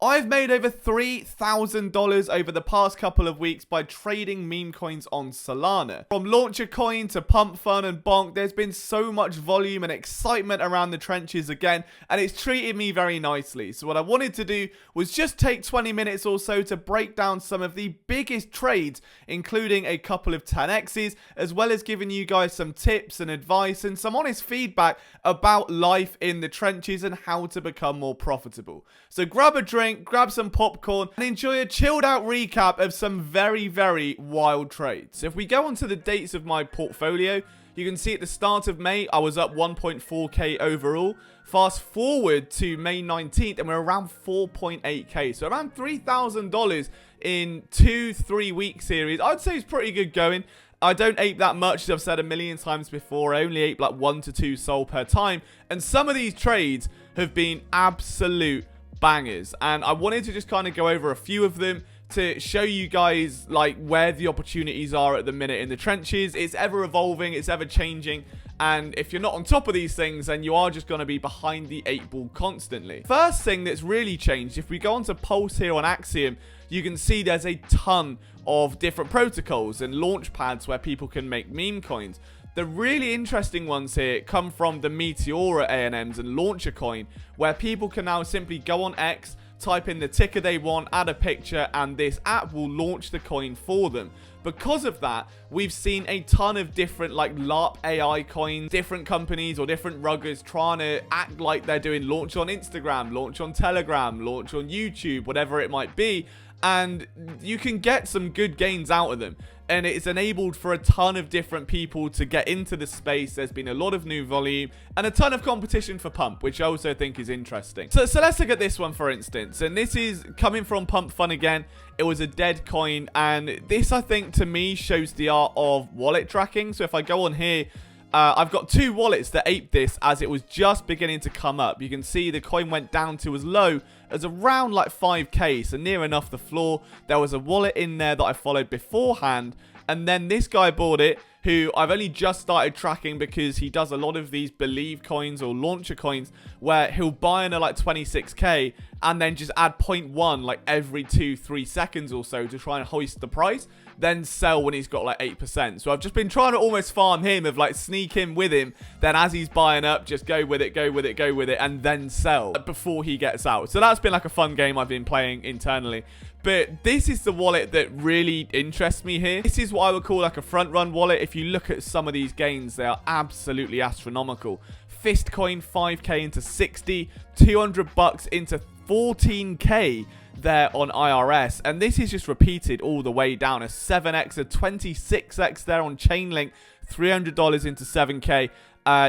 I've made over $3,000 over the past couple of weeks by trading meme coins on Solana. From Launcher Coin to pump.fun and bonk, there's been so much volume and excitement around the trenches again, and it's treated me very nicely. So what I wanted to do was just take 20 minutes or so to break down some of the biggest trades, including a couple of 10x's, as well as giving you guys some tips and advice and some honest feedback about life in the trenches and how to become more profitable. So grab a drink, grab some popcorn, and enjoy a chilled out recap of some very, very wild trades. So if we go on to the dates of my portfolio, you can see at the start of May, I was up 1.4k overall. Fast forward to May 19th, and we're around 4.8k. So around $3,000 in 2-3 week series. I'd say it's pretty good going. I don't ape that much, as I've said a million times before. I only ape like 1 to 2 SOL per time. And some of these trades have been absolute bangers, and I wanted to just kind of go over a few of them to show you guys like where the opportunities are at the minute in the trenches. It's ever evolving, it's ever changing, and if you're not on top of these things, then you are just going to be behind the 8 ball constantly. First thing that's really changed, if we go on to Pulse here on AXIOM, you can see there's a ton of different protocols and launch pads where people can make meme coins. The really interesting ones here come from the Meteora ANMs and Launcher Coin, where people can now simply go on X, type in the ticker they want, add a picture, and this app will launch the coin for them. Because of that, we've seen a ton of different like LARP AI coins, different companies or different ruggers trying to act like they're doing launch on Instagram, launch on Telegram, launch on YouTube, whatever it might be. And you can get some good gains out of them, and it's enabled for a ton of different people to get into the space. There's been a lot of new volume and a ton of competition for pump, which I also think is interesting. So let's look at this one, for instance, and this is coming from pump.fun again. It was a dead coin, and this, I think, to me shows the art of wallet tracking. So if I go on here, I've got 2 wallets that aped this as it was just beginning to come up. You can see the coin went down to as low as around like 5k, so near enough the floor. There was a wallet in there that I followed beforehand, and then this guy bought it, who I've only just started tracking because he does a lot of these Believe coins or Launcher coins where he'll buy in at like 26k and then just add 0.1 like every 2-3 seconds or so to try and hoist the price, then sell when he's got like 8%. So I've just been trying to almost farm him, of like sneak in with him, then as he's buying up, just go with it, and then sell before he gets out. So that's been like a fun game I've been playing internally. But this is the wallet that really interests me here. This is what I would call like a front run wallet. If you look at some of these gains, they are absolutely astronomical. Fist coin 5k into 60, 200 bucks into 14k there on IRS, and this is just repeated all the way down. A 7x, a 26x there on Chainlink, $300 into 7k.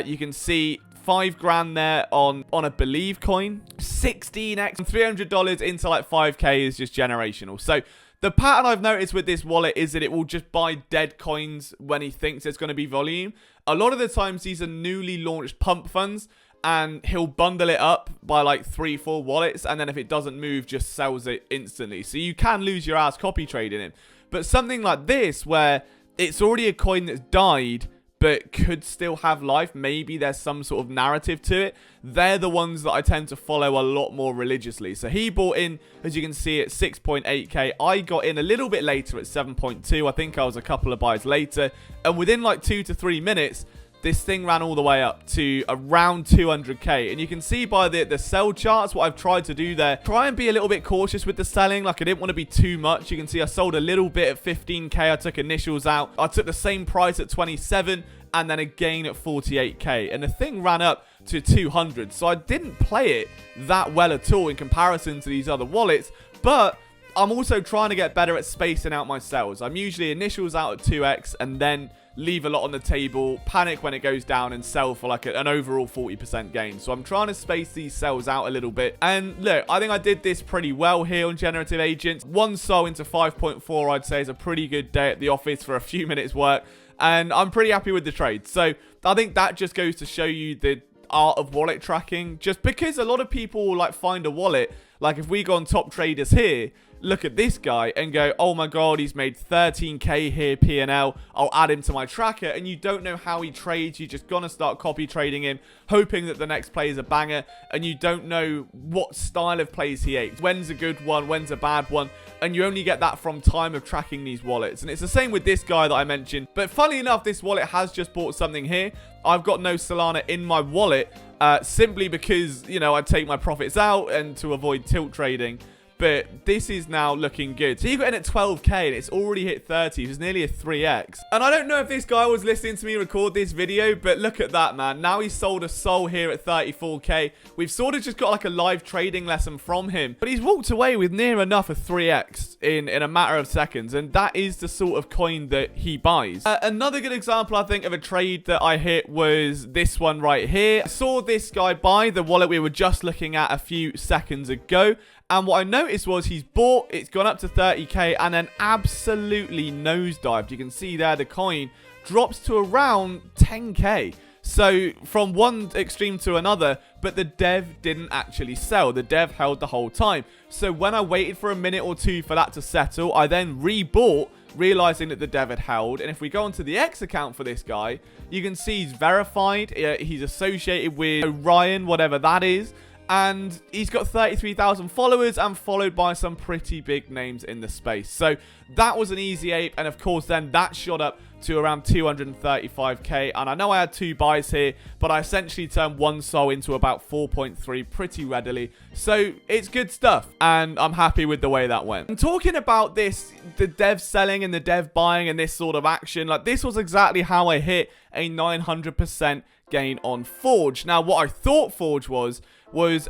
You can see 5 grand there on a Believe coin, 16x, and $300 into like 5k is just generational. So the pattern I've noticed with this wallet is that it will just buy dead coins when he thinks there's going to be volume. A lot of the times these are newly launched pump funds, and he'll bundle it up by like 3-4 wallets, and then if it doesn't move, just sells it instantly. So you can lose your ass copy trading him. But something like this, where it's already a coin that's died but could still have life, maybe there's some sort of narrative to it, they're the ones that I tend to follow a lot more religiously. So he bought in, as you can see, at 6.8k. I got in a little bit later at 7.2. I think I was a couple of buys later, and within like 2 to 3 minutes, this thing ran all the way up to around 200k. And you can see by the sell charts what I've tried to do there. Try and be a little bit cautious with the selling. Like, I didn't want to be too much. You can see I sold a little bit at 15k. I took initials out. I took the same price at 27 and then again at 48k. And the thing ran up to 200. So I didn't play it that well at all in comparison to these other wallets. But I'm also trying to get better at spacing out my sells. I'm usually initials out at 2x and then leave a lot on the table, panic when it goes down, and sell for like an overall 40% gain. So I'm trying to space these sells out a little bit. And look, I think I did this pretty well here on Generative Agents. 1 sol into 5.4, I'd say, is a pretty good day at the office for a few minutes work. And I'm pretty happy with the trade. So I think that just goes to show you the art of wallet tracking. Just because a lot of people will like find a wallet, Like if we go on top traders here, look at this guy and go, oh my god, he's made 13k here P&L. I'll add him to my tracker. And you don't know how he trades. You're just gonna start copy trading him, hoping that the next play is a banger. And you don't know what style of plays he ate. When's a good one? When's a bad one? And you only get that from time of tracking these wallets. And it's the same with this guy that I mentioned. But funnily enough, this wallet has just bought something here. I've got no Solana in my wallet simply because, you know, I take my profits out and to avoid tilt trading. But this is now looking good. So you got in at 12k and it's already hit 30. It's nearly a 3x. And I don't know if this guy was listening to me record this video, but look at that, man. Now he's sold a soul here at 34k. We've sort of just got like a live trading lesson from him. But he's walked away with near enough a 3x in a matter of seconds. And that is the sort of coin that he buys. Another good example, I think, of a trade that I hit was this one right here. I saw this guy buy the wallet we were just looking at a few seconds ago. And what I noticed was he's bought, it's gone up to 30k, and then absolutely nosedived. You can see there the coin drops to around 10k. So from one extreme to another, but the dev didn't actually sell. The dev held the whole time. So when I waited for a minute or two for that to settle, I then rebought, realizing that the dev had held. And if we go onto the X account for this guy, you can see he's verified. He's associated with Orion, whatever that is. And he's got 33,000 followers and followed by some pretty big names in the space. So that was an easy ape. And of course, then that shot up to around 235k. And I know I had 2 buys here, but I essentially turned 1 SOL into about 4.3 pretty readily. So it's good stuff. And I'm happy with the way that went. And talking about this, the dev selling and the dev buying and this sort of action, like this was exactly how I hit a 900% gain on Forge. Now, what I thought Forge was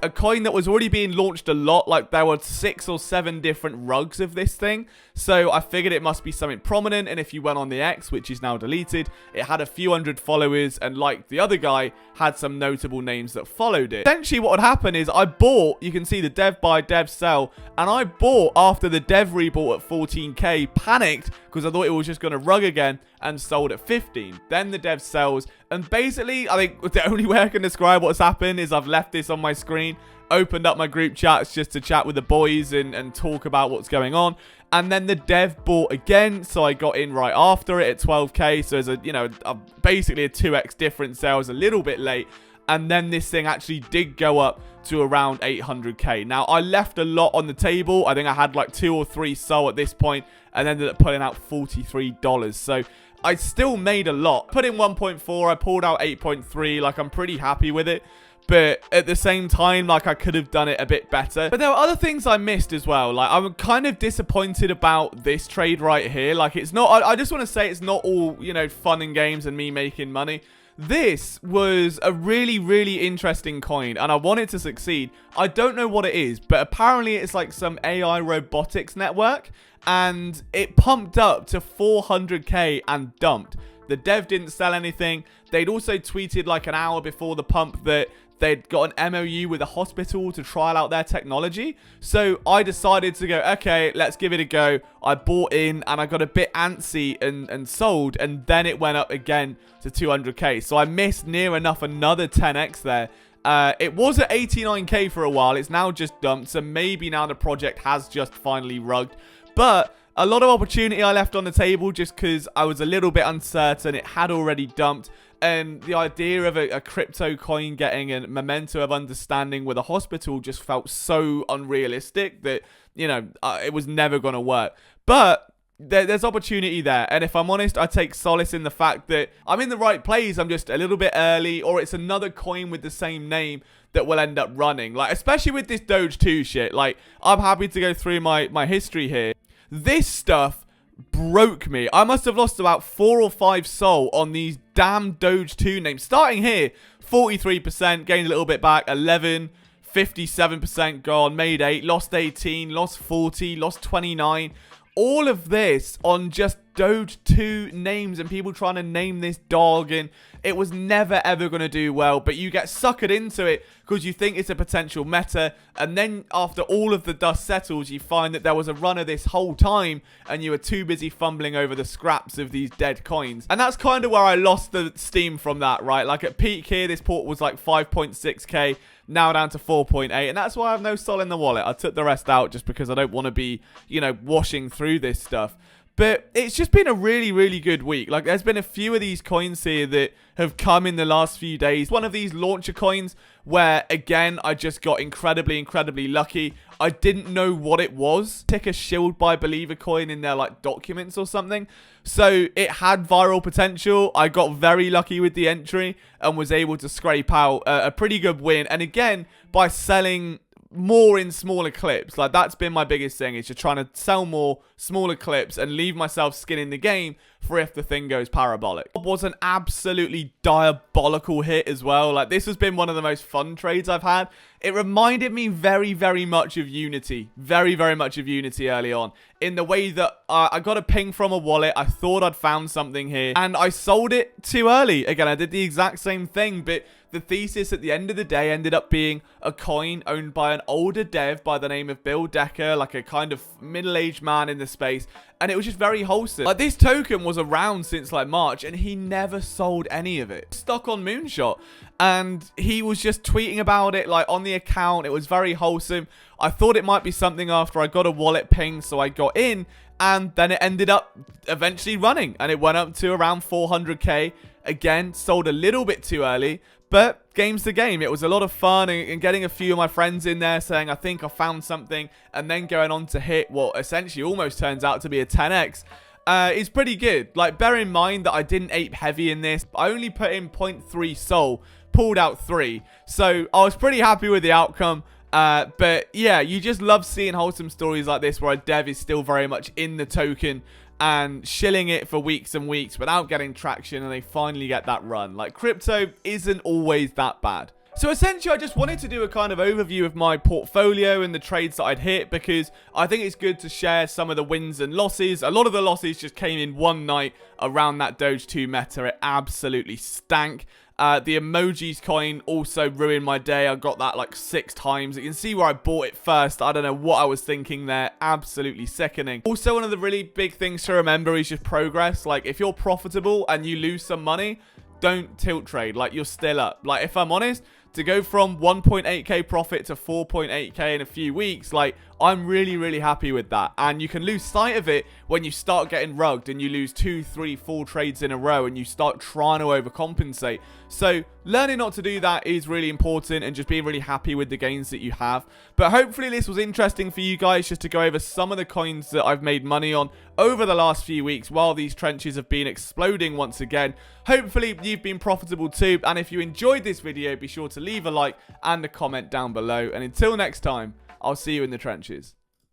a coin that was already being launched a lot. Like there were 6 or 7 different rugs of this thing. So I figured it must be something prominent. And if you went on the X, which is now deleted, it had a few hundred followers. And like the other guy, had some notable names that followed it. Essentially what would happen is I bought, you can see the dev buy, dev sell. And I bought after the dev rebought at 14k, panicked because I thought it was just going to rug again, and sold at 15. Then the dev sells. And basically, I think the only way I can describe what's happened is I've left this on my screen, opened up my group chats just to chat with the boys and talk about what's going on. And then the dev bought again, so I got in right after it at 12k. So there's basically a 2x difference there. I was a little bit late. And then this thing actually did go up to around 800k. Now, I left a lot on the table. I think I had like 2 or 3 SOL at this point and ended up putting out $43. So I still made a lot. Put in 1.4, I pulled out 8.3. Like, I'm pretty happy with it. But at the same time, like, I could have done it a bit better. But there were other things I missed as well. Like, I'm kind of disappointed about this trade right here. Like, it's not, I just want to say it's not all, fun and games and me making money. This was a really, really interesting coin, and I want it to succeed. I don't know what it is, but apparently it's like some AI robotics network, and it pumped up to 400k and dumped. The dev didn't sell anything. They'd also tweeted like an hour before the pump that they'd got an MOU with a hospital to trial out their technology. So I decided to go, okay, let's give it a go. I bought in and I got a bit antsy and sold, and then it went up again to 200k. So I missed near enough another 10x there. It was at 89k for a while. It's now just dumped. So maybe now the project has just finally rugged. But a lot of opportunity I left on the table just because I was a little bit uncertain. It had already dumped. And the idea of a crypto coin getting a memento of understanding with a hospital just felt so unrealistic that, it was never going to work. But there's opportunity there. And if I'm honest, I take solace in the fact that I'm in the right place. I'm just a little bit early, or it's another coin with the same name that will end up running. Like, especially with this Doge 2 shit. Like, I'm happy to go through my history here. This stuff broke me. I must have lost about 4 or 5 SOL on these damn Doge 2 names. Starting here, 43%, gained a little bit back, 11, 57% gone, made 8, lost 18, lost 40, lost 29. All of this on just Doge 2 names and people trying to name this dog, and it was never ever going to do well, but you get suckered into it because you think it's a potential meta, and then after all of the dust settles, you find that there was a runner this whole time, and you were too busy fumbling over the scraps of these dead coins. And that's kind of where I lost the steam from that, right? Like at peak here, this port was like 5.6k, now down to 4.8, and that's why I have no Sol in the wallet. I took the rest out just because I don't want to be, you know, washing through this stuff. But it's just been a really, really good week. Like, there's been a few of these coins here that have come in the last few days. One of these launcher coins where, again, I just got incredibly, incredibly lucky. I didn't know what it was. Tick a shield by believer coin in their, like, documents or something. So it had viral potential. I got very lucky with the entry and was able to scrape out a pretty good win. And again, by selling more in smaller clips. Like, that's been my biggest thing, is just trying to sell more smaller clips and leave myself skin in the game for if the thing goes parabolic. It was an absolutely diabolical hit as well. Like, this has been one of the most fun trades I've had. It reminded me very, very much of Unity. Very, very much of Unity early on. In the way that I got a ping from a wallet. I thought I'd found something here. And I sold it too early. Again, I did the exact same thing. But the thesis at the end of the day ended up being a coin owned by an older dev by the name of Bill Decker. Like a kind of middle-aged man in the space. And it was just very wholesome. Like, this token was around since like March, and he never sold any of it. Stuck on Moonshot. And he was just tweeting about it, like, on the account. It was very wholesome. I thought it might be something after I got a wallet ping, so I got in. And then it ended up eventually running. And it went up to around 400k. Again, sold a little bit too early. But game's the game. It was a lot of fun, and getting a few of my friends in there saying, I think I found something, and then going on to hit what essentially almost turns out to be a 10x. Is pretty good. Like, bear in mind that I didn't ape heavy in this. I only put in 0.3 Sol, pulled out 3. So I was pretty happy with the outcome. But yeah, you just love seeing wholesome stories like this where a dev is still very much in the token and shilling it for weeks and weeks without getting traction, and they finally get that run. Like, crypto isn't always that bad. So essentially, I just wanted to do a kind of overview of my portfolio and the trades that I'd hit, because I think it's good to share some of the wins and losses. A lot of the losses just came in one night around that Doge 2 meta. It absolutely stank. The emojis coin also ruined my day. I got that like 6 times. You can see where I bought it first. I don't know what I was thinking there. Absolutely sickening. Also, one of the really big things to remember is just progress. Like, if you're profitable and you lose some money, don't tilt trade. Like, you're still up. Like, if I'm honest, to go from 1.8k profit to 4.8k in a few weeks, like, I'm really, really happy with that. And you can lose sight of it when you start getting rugged and you lose 2, 3, 4 trades in a row and you start trying to overcompensate. So learning not to do that is really important, and just being really happy with the gains that you have. But hopefully this was interesting for you guys, just to go over some of the coins that I've made money on over the last few weeks while these trenches have been exploding once again. Hopefully you've been profitable too, and if you enjoyed this video, be sure to leave a like and a comment down below. And until next time, I'll see you in the trenches.